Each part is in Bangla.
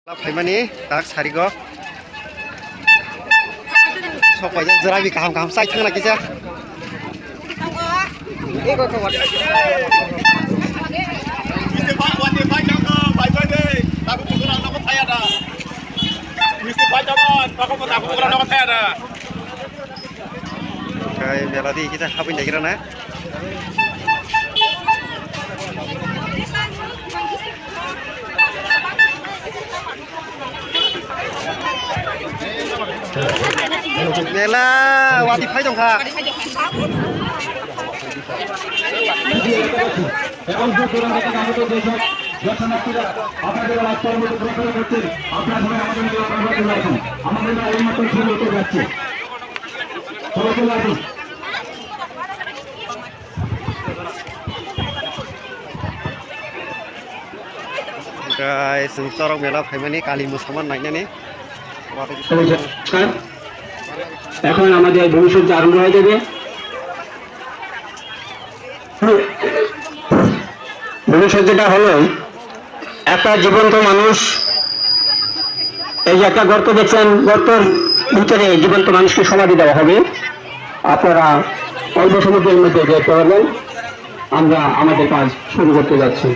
फाइमानि दाग सारिग सबायजों जोराबि गाहाम गाहाम साइथों लाखिजा melodi kita habis lagi na Mela, wati phai dong kha. Guys, sorok mela faimani kali musaman naiknya nih. এখন আমাদের ভবিষ্যৎ আরম্ভ হয়ে যাবে। ভবিষ্যৎ যেটা হলো একটা জীবন্ত মানুষ, এই যে একটা গর্ত দেখছেন, গর্তের ভিতরে জীবন্ত মানুষকে সমাধি দেওয়া হবে। আপনারা অল্প সময়ের মধ্যে দেখতে পারবেন। আমরা আমাদের কাজ শুরু করতে যাচ্ছি।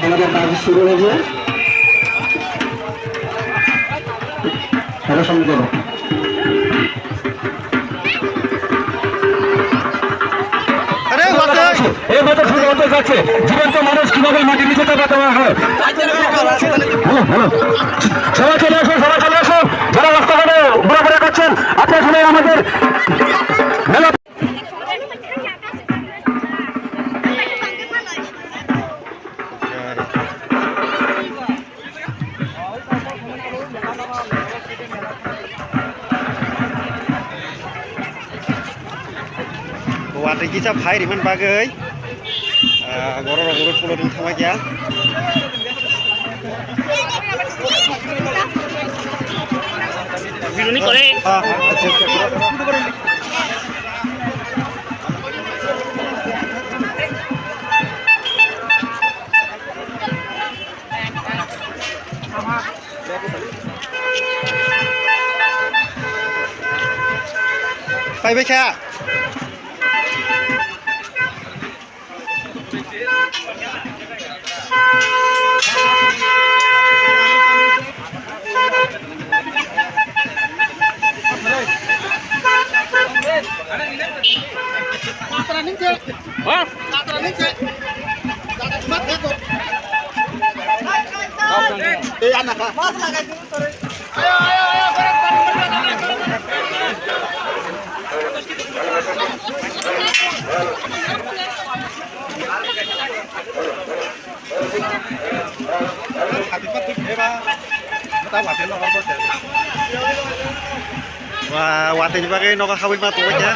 আমাদের কাজ শুরু হয়েছে। হ্যালো সঙ্গে করো। এই মতো শুরু হতে যাচ্ছে। জীবন্ত মানুষ কিভাবে মাটির নিচে দেওয়া হয়। হ্যালো সবাই চলে আসো, সবাই চলে আসো। যারা রাস্তাঘাটে ঘোরাফেরা করছেন, আপনার সবাই আমাদের মেলা Wati kita phai riman bagai goro pulau di tengah ya. Video ni kore. Phai baca. Wah, wati dipakai noka kawin matu aja.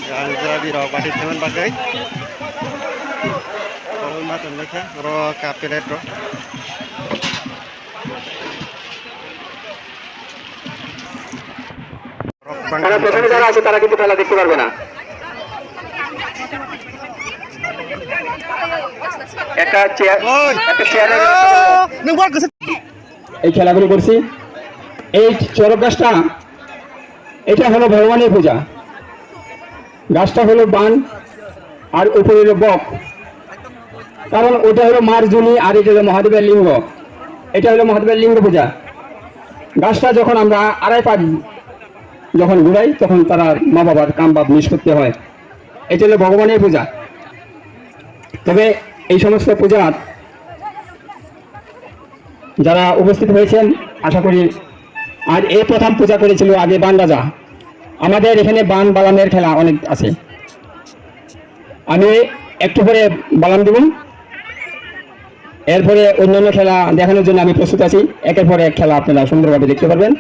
Yang jadi roh pasti teman pakai. Kawin matu mereka roh kapilet roh. যারা পেছনে যারা আছে তারা কিন্তু খেলা দেখতে পারবে না। এই খেলাগুলো করছি। এই চরক গাছটা, এটা হলো ভগবানের পূজা। গাছটা হলো বান আর উপরে হলো বক, কারণ ওটা হলো মার জুনি আর এটা হলো মহাদেবের লিঙ্গ। এটা হলো মহাদেবের লিঙ্গ পূজা। গাছটা যখন আমরা আড়াই পা যখন ঘুরাই তখন তারা মা বাবার কাম বাপ নিষ্পত্তি হয়। এটা হলো ভগবানের পূজা। তবে এই সমস্ত পূজা যারা উপস্থিত হয়েছেন আশা করি, আর এই প্রথম পূজা করেছিল আগে বান রাজা। আমাদের এখানে বান বালানের খেলা অনেক আছে। আমি একটু পরে বালান দেব, এরপরে অন্যান্য খেলা দেখানোর জন্য আমি প্রস্তুত আছি। একের পরে এক খেলা আপনারা সুন্দরভাবে দেখতে পারবেন।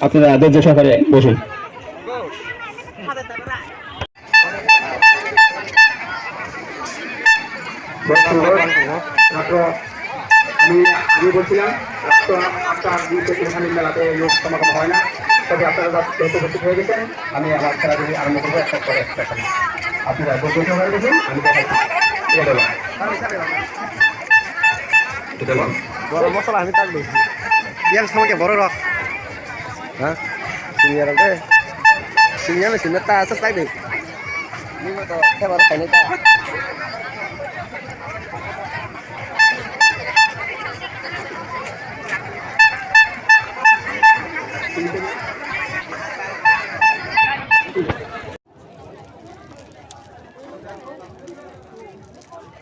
আপনারা ধৈর্য সহকারে বসুন। মাত্র আমি আগে বলছিলাম রাষ্ট্র আপনার দুইতে তিনখানি মেলাতে লোক সমাগম হয় না, তবে আপনারা যেহেতু উপস্থিত হয়ে গেছেন আমি আমার খেলাধুলি আরম্ভ করবো একটা পরে একটা খেলা। আপনারা বসে হয়ে গেছেন, আমি দেখাচ্ছি বড় মশলা আমি তাক দিই বিয়াং সমাকে বড় রক হ্যাঁ সিনিয়র দে সিনিয়র সিনিয়র তা আছে তাই দে নি তো খেবার খাইনি তা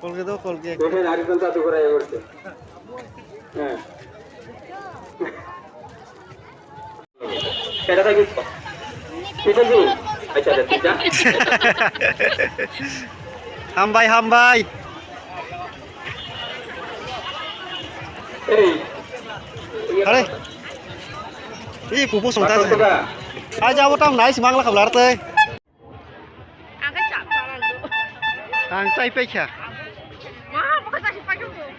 কলকে দাও কলকে দেখেন আরেকজন জাদু করে করছে। হ্যাঁ সেটা থাকি সেটা কি আচ্ছা ঠিক আছে হাম ভাই এই আরে ই পুপু সংতা আই যাবো তাম নাই সিমাং la khablar tơi Ang cái chạm sao làm được? ang sai pecha Má, có sao thì phải không được?